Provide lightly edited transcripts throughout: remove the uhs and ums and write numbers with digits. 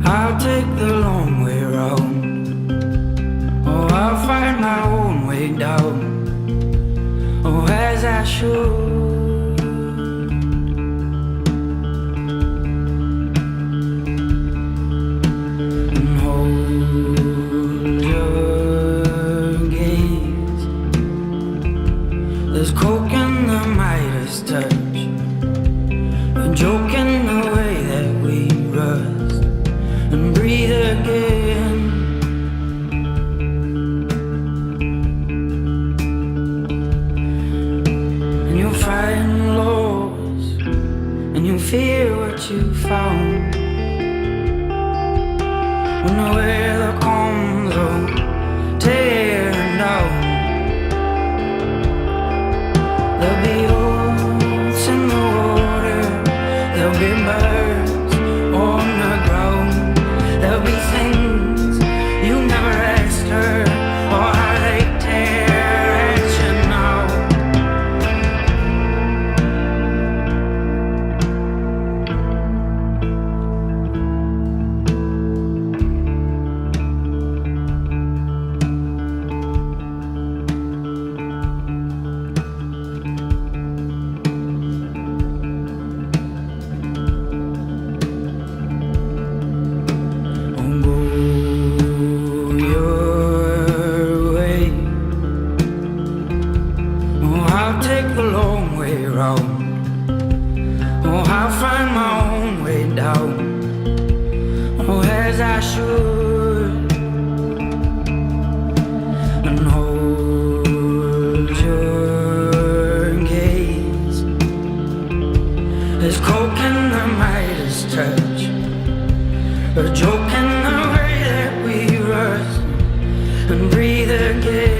I'll take the long way round. Oh, I'll find my own way down. Oh, as I should. And hold your gaze. There's coke in the Midas touch, a joke in the way that we rust and breathe again. And you'll find lows, and you'll fear what you found. When the weather comes on, tearing down, there'll be holes in the water, there'll be birds on the ground, there'll be things you never asked her, or how they tear at you now. I'll take the long way round. Oh, I'll find my own way down. Oh, as I should. And hold your gaze. There's coke in the Midas touch, a joke in the way that we rust and breathe again.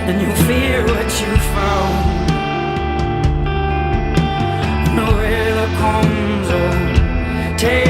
And you fear what you found. No weather comes on, take